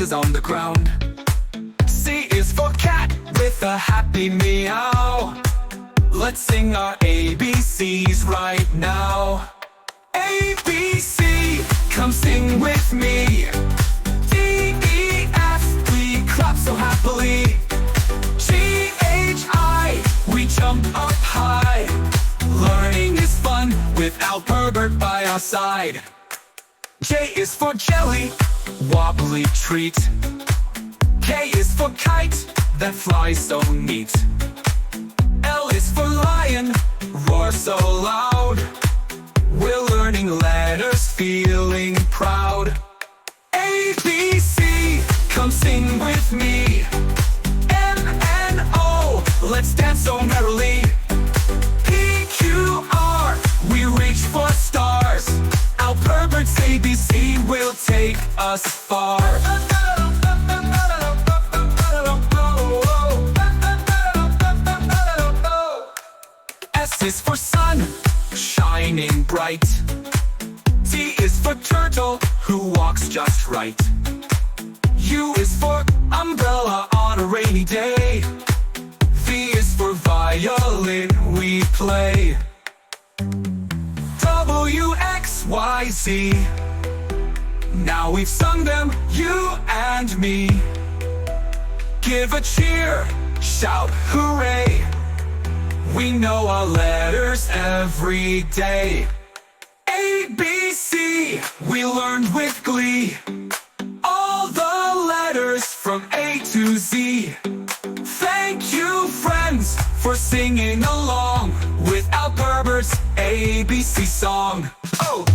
is on the ground. C is for cat with a happy meow. Let's sing our ABCs right now. A, B, C, come sing with me. D, E, F, we clap so happily. G, H, I, we jump up high. Learning is fun without Herbert by our side. J is for jelly, wobbly treat. K is for kite, that flies so neat. L is for lion, roar so loud. We're learning letters, feeling proud. A, B, C, come sing with me. M, N, O, let's dance so merrily. P, Q, R, we reach for stars. Herbert's ABC will take us far. S is for sun, shining bright. T is for turtle, who walks just right. U is for umbrella on a rainy day. V is for violin, we play. W, X, Y, Z. Now we've sung them, you and me. Give a cheer, shout hooray. We know our letters every day. A, B, C, we learned with glee. All the letters from A to Z. Thank you, friends, for singing along with Herbert's ABC song. Oh!